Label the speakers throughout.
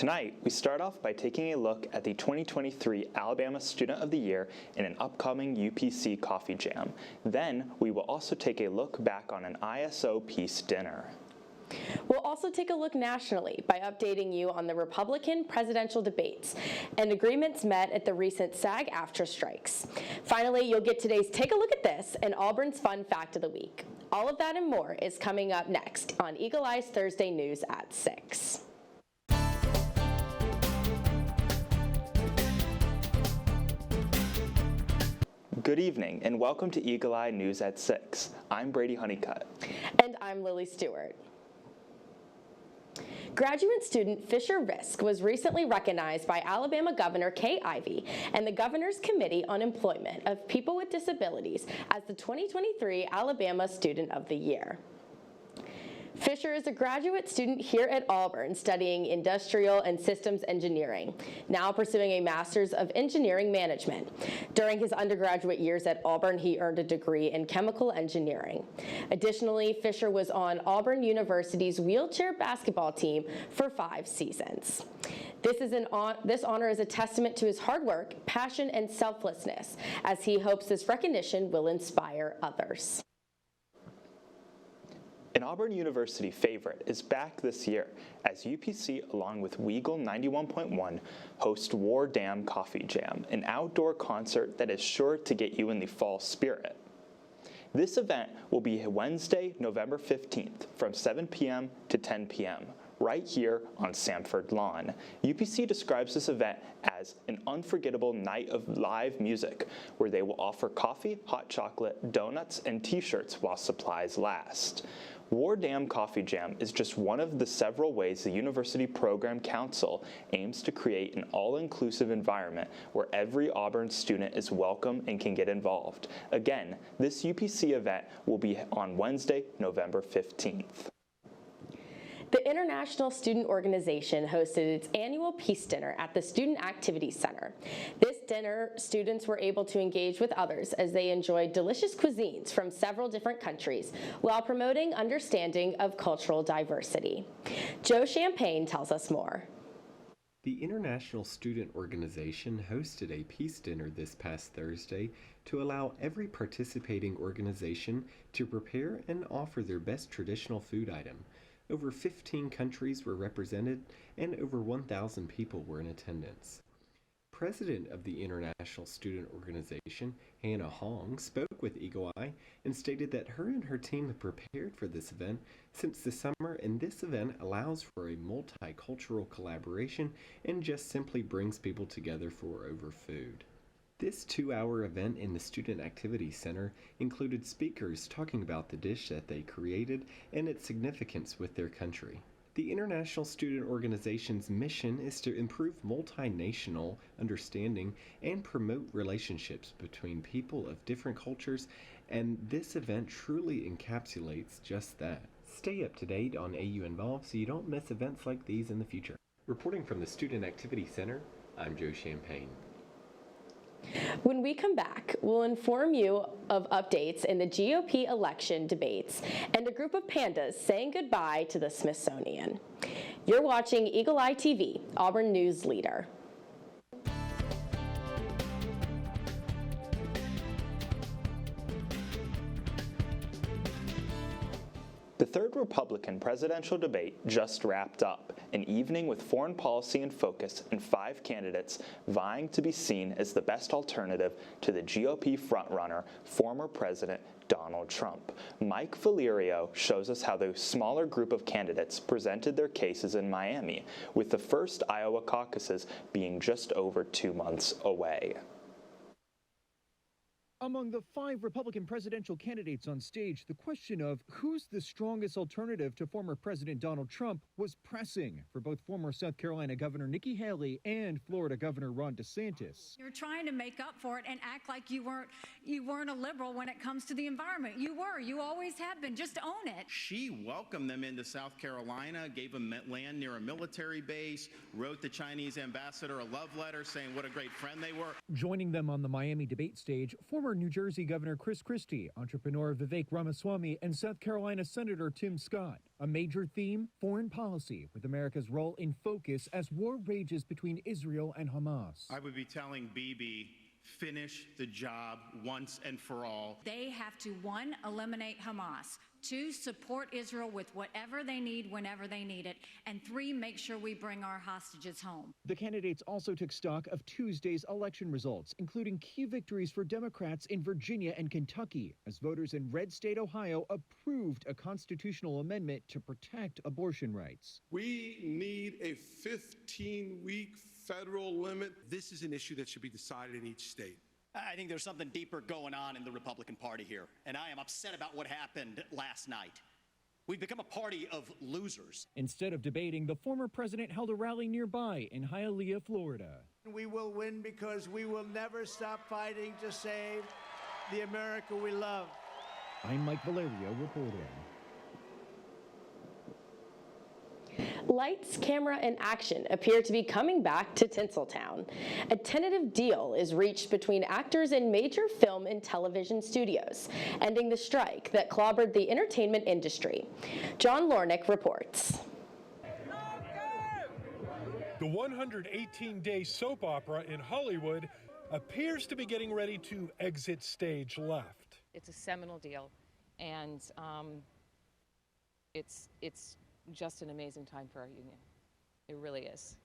Speaker 1: Tonight, we start off by taking a look at the 2023 Alabama Student of the Year in an upcoming UPC Coffee Jam. Then, we will also take a look back on an ISO Peace Dinner.
Speaker 2: We'll also take a look nationally by updating you on the Republican presidential debates and agreements met at the recent SAG-AFTRA strikes. Finally, you'll get today's Take a Look at This and Auburn's Fun Fact of the Week. All of that and more is coming up next on Eagle Eye's Thursday News at 6.
Speaker 1: Good evening and welcome to Eagle Eye News at 6. I'm Brady Huneycutt.
Speaker 2: And I'm Lily Stewart. Graduate student Fisher Risk was recently recognized by Alabama Governor Kay Ivey and the Governor's Committee on Employment of People with Disabilities as the 2023 Alabama Student of the Year. Fisher is a graduate student here at Auburn studying industrial and systems engineering, now pursuing a master's of engineering management. During his undergraduate years at Auburn, he earned a degree in chemical engineering. Additionally, Fisher was on Auburn University's wheelchair basketball team for 5 seasons. This honor is a testament to his hard work, passion, and selflessness, as he hopes this recognition will inspire others.
Speaker 1: An Auburn University favorite is back this year as UPC, along with Weagle 91.1, host War Dam Coffee Jam, an outdoor concert that is sure to get you in the fall spirit. This event will be Wednesday, November 15th from 7 p.m. to 10 p.m. right here on Sanford Lawn. UPC describes this event as an unforgettable night of live music where they will offer coffee, hot chocolate, donuts, and t-shirts while supplies last. War Dam Coffee Jam is just one of the several ways the University Program Council aims to create an all-inclusive environment where every Auburn student is welcome and can get involved. Again, this UPC event will be on Wednesday, November 15th.
Speaker 2: The International Student Organization hosted its annual Peace Dinner at the Student Activity Center. This dinner, students were able to engage with others as they enjoyed delicious cuisines from several different countries while promoting understanding of cultural diversity. Joe Champagne tells us more.
Speaker 3: The International Student Organization hosted a peace dinner this past Thursday to allow every participating organization to prepare and offer their best traditional food item. Over 15 countries were represented and over 1,000 people were in attendance. President of the International Student Organization, Hannah Hong, spoke with Eagle Eye and stated that her and her team have prepared for this event since the summer, and this event allows for a multicultural collaboration and just simply brings people together for over food. This 2-hour event in the Student Activity Center included speakers talking about the dish that they created and its significance with their country. The International Student Organization's mission is to improve multinational understanding and promote relationships between people of different cultures, and this event truly encapsulates just that. Stay up to date on AU Involved so you don't miss events like these in the future. Reporting from the Student Activity Center, I'm Joe Champagne.
Speaker 2: When we come back, we'll inform you of updates in the GOP election debates and a group of pandas saying goodbye to the Smithsonian. You're watching Eagle Eye TV, Auburn News Leader.
Speaker 1: The third Republican presidential debate just wrapped up, an evening with foreign policy in focus and 5 candidates vying to be seen as the best alternative to the GOP frontrunner, former President Donald Trump. Mike Valerio shows us how the smaller group of candidates presented their cases in Miami, with the first Iowa caucuses being just over 2 months away.
Speaker 4: Among the 5 Republican presidential candidates on stage, the question of who's the strongest alternative to former President Donald Trump was pressing for both former South Carolina Governor Nikki Haley and Florida Governor Ron DeSantis.
Speaker 5: You're trying to make up for it and act like you weren't a liberal when it comes to the environment. You were. You always have been. Just own it.
Speaker 6: She welcomed them into South Carolina, gave them land near a military base, wrote the Chinese ambassador a love letter saying what a great friend they were.
Speaker 4: Joining them on the Miami debate stage, former former New Jersey Governor Chris Christie, entrepreneur Vivek Ramaswamy, and South Carolina Senator Tim Scott. A major theme, foreign policy, with America's role in focus as war rages between Israel and Hamas.
Speaker 6: I would be telling Bibi, finish the job once and for all.
Speaker 5: They have to, 1, eliminate Hamas, 2, support Israel with whatever they need whenever they need it, and 3, make sure we bring our hostages home.
Speaker 4: The candidates also took stock of Tuesday's election results, including key victories for Democrats in Virginia and Kentucky, as voters in red state Ohio approved a constitutional amendment to protect abortion rights.
Speaker 7: We need a 15-week federal limit.
Speaker 8: This is an issue that should be decided in each state.
Speaker 9: I think there's something deeper going on in the Republican Party here, and I am upset about what happened last night. We've become a party of losers.
Speaker 4: Instead of debating, the former president held a rally nearby in Hialeah, Florida.
Speaker 10: We will win because we will never stop fighting to save the America we love.
Speaker 4: I'm Mike Valerio reporting.
Speaker 2: Lights, camera, and action appear to be coming back to Tinseltown. A tentative deal is reached between actors in major film and television studios, ending the strike that clobbered the entertainment industry. John Lornick reports.
Speaker 11: The 118-day soap opera in Hollywood appears to be getting ready to exit stage left.
Speaker 12: It's a seminal deal, and it's just an amazing time for our union. It really is.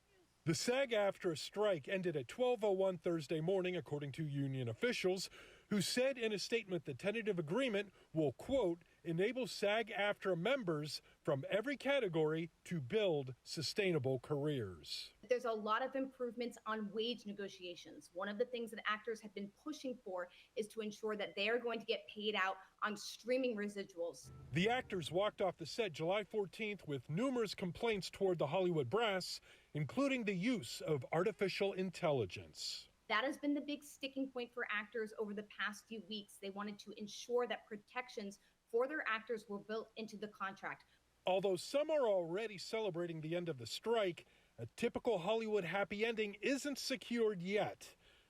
Speaker 11: The SAG-AFTRA strike ended at 12:01 Thursday morning, according to union officials, who said in a statement the tentative agreement will, quote, enable SAG-AFTRA members from every category to build sustainable careers.
Speaker 13: There's a lot of improvements on wage negotiations. One of the things that actors have been pushing for is to ensure that they are going to get paid out on streaming residuals.
Speaker 11: The actors walked off the set July 14th with numerous complaints toward the Hollywood brass, including the use of artificial intelligence.
Speaker 13: That has been the big sticking point for actors over the past few weeks. They wanted to ensure that protections for their actors were built into the contract.
Speaker 11: Although some are already celebrating the end of the strike, a typical Hollywood happy ending isn't secured yet.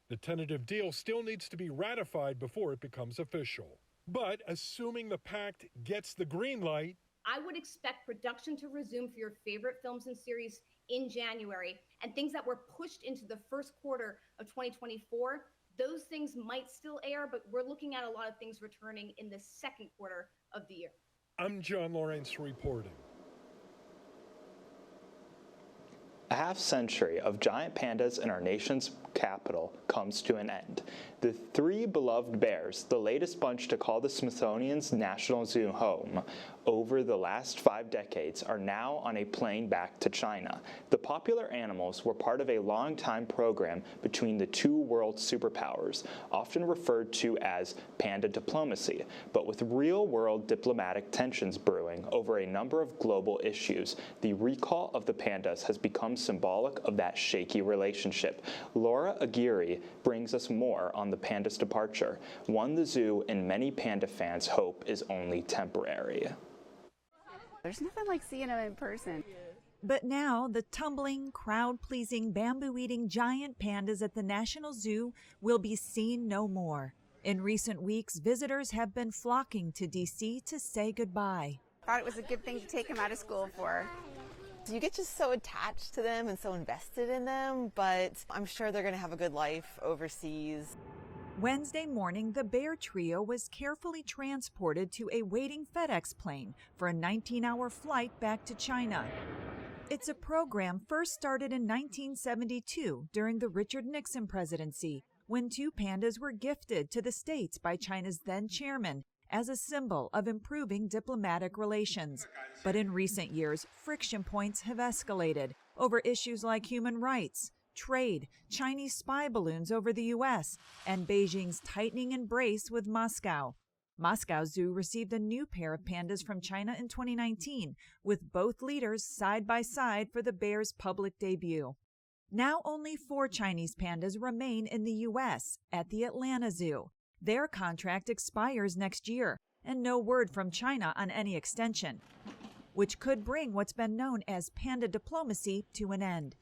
Speaker 11: The tentative deal still needs to be ratified before it becomes official. But assuming the pact gets the green light,
Speaker 13: I would expect production to resume for your favorite films and series in January, and things that were pushed into the first quarter of 2024, those things might still air, but we're looking at a lot of things returning in the second quarter of the year.
Speaker 11: I'm John Lawrence reporting.
Speaker 1: A half-century of giant pandas in our nation's capital comes to an end. The 3 beloved bears, the latest bunch to call the Smithsonian's National Zoo home over the last 5 decades, are now on a plane back to China. The popular animals were part of a long-time program between the 2 world superpowers, often referred to as panda diplomacy, but with real-world diplomatic tensions brewing over a number of global issues, the recall of the pandas has become symbolic of that shaky relationship. Laura Aguirre brings us more on the panda's departure, one the zoo and many panda fans hope is only temporary.
Speaker 14: There's nothing like seeing them in person.
Speaker 15: But now, the tumbling, crowd-pleasing, bamboo-eating giant pandas at the National Zoo will be seen no more. In recent weeks, visitors have been flocking to D.C. to say goodbye.
Speaker 14: Thought it was a good thing to take them out of school for.
Speaker 16: You get just so attached to them and so invested in them, but I'm sure they're going to have a good life overseas.
Speaker 15: Wednesday morning, the bear trio was carefully transported to a waiting FedEx plane for a 19-hour flight back to China. It's a program first started in 1972 during the Richard Nixon presidency, when 2 pandas were gifted to the States by China's then chairman as a symbol of improving diplomatic relations. But in recent years, friction points have escalated over issues like human rights, trade, Chinese spy balloons over the U.S., and Beijing's tightening embrace with Moscow. Moscow Zoo received a new pair of pandas from China in 2019, with both leaders side by side for the bear's public debut. Now only 4 Chinese pandas remain in the U.S. at the Atlanta Zoo. Their contract expires next year, and no word from China on any extension, which could bring what's been known as panda diplomacy to an end.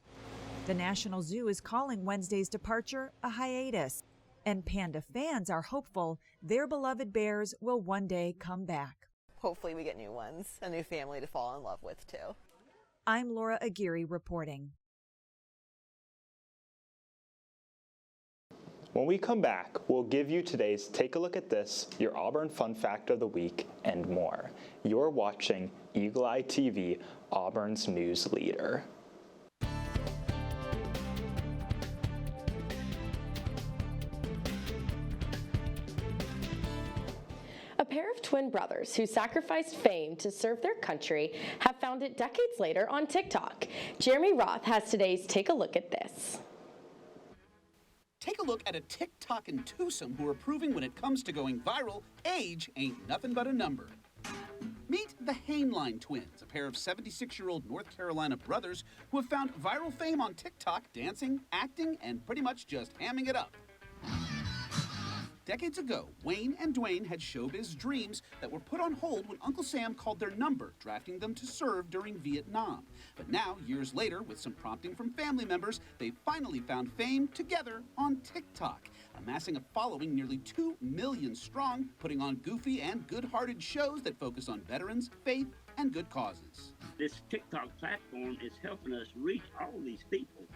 Speaker 15: The National Zoo is calling Wednesday's departure a hiatus. And Panda fans are hopeful their beloved bears will one day come back.
Speaker 16: Hopefully we get new ones, a new family to fall in love with too.
Speaker 15: I'm Laura Aguirre reporting.
Speaker 1: When we come back, we'll give you today's Take a Look at This, your Auburn Fun Fact of the Week, and more. You're watching Eagle Eye TV, Auburn's news leader.
Speaker 2: A pair of twin brothers who sacrificed fame to serve their country have found it decades later on TikTok. Jeremy Roth has today's Take a Look at This.
Speaker 17: Take a look at a TikTokin' twosome who are proving when it comes to going viral, age ain't nothing but a number. Meet the Hainline twins, a pair of 76-year-old North Carolina brothers who have found viral fame on TikTok dancing, acting, and pretty much just hamming it up. Decades ago, Wayne and Dwayne had showbiz dreams that were put on hold when Uncle Sam called their number, drafting them to serve during Vietnam. But now, years later, with some prompting from family members, they finally found fame together on TikTok, amassing a following nearly 2 million strong, putting on goofy and good-hearted shows that focus on veterans, faith, and good causes.
Speaker 18: This TikTok platform is helping us reach all these people,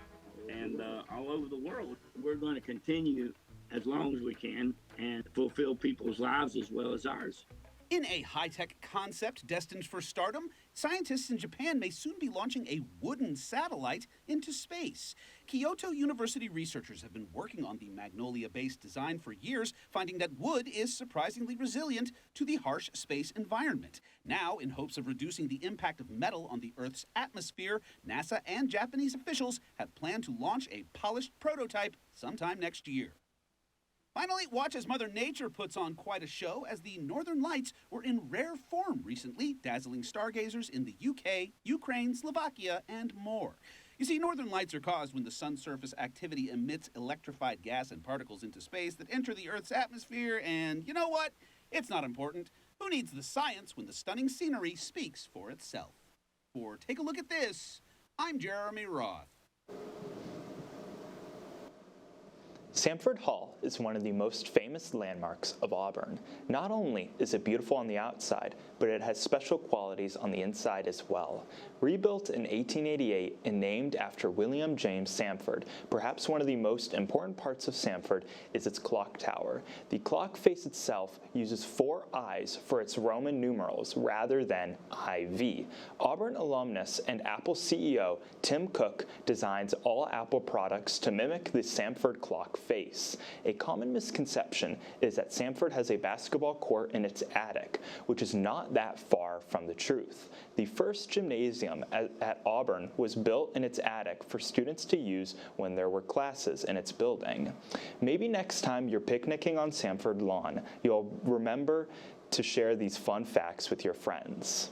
Speaker 18: and all over the world. We're going to continue as long as we can and fulfill people's lives as well as ours.
Speaker 17: In a high-tech concept destined for stardom, scientists in Japan may soon be launching a wooden satellite into space. Kyoto University researchers have been working on the magnolia-based design for years, finding that wood is surprisingly resilient to the harsh space environment. Now, in hopes of reducing the impact of metal on the Earth's atmosphere, NASA and Japanese officials have planned to launch a polished prototype sometime next year. Finally, watch as Mother Nature puts on quite a show as the Northern Lights were in rare form recently, dazzling stargazers in the UK, Ukraine, Slovakia, and more. You see, Northern Lights are caused when the sun's surface activity emits electrified gas and particles into space that enter the Earth's atmosphere, and you know what? It's not important. Who needs the science when the stunning scenery speaks for itself? For Take a Look at This, I'm Jeremy Roth.
Speaker 1: Samford Hall is one of the most famous landmarks of Auburn. Not only is it beautiful on the outside, but it has special qualities on the inside as well. Rebuilt in 1888 and named after William James Samford, perhaps one of the most important parts of Samford is its clock tower. The clock face itself uses 4 eyes for its Roman numerals rather than IV. Auburn alumnus and Apple CEO Tim Cook designs all Apple products to mimic the Samford clock face. A common misconception is that Samford has a basketball court in its attic, which is not that far from the truth. The first gymnasium at Auburn was built in its attic for students to use when there were classes in its building. Maybe next time you're picnicking on Samford lawn, you'll remember to share these fun facts with your friends.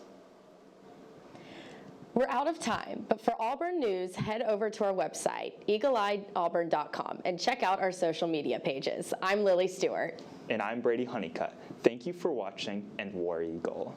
Speaker 2: We're out of time, but for Auburn news, head over to our website, eagleeyeauburn.com, and check out our social media pages. I'm Lily Stewart.
Speaker 1: And I'm Brady Huneycutt. Thank you for watching, and War Eagle.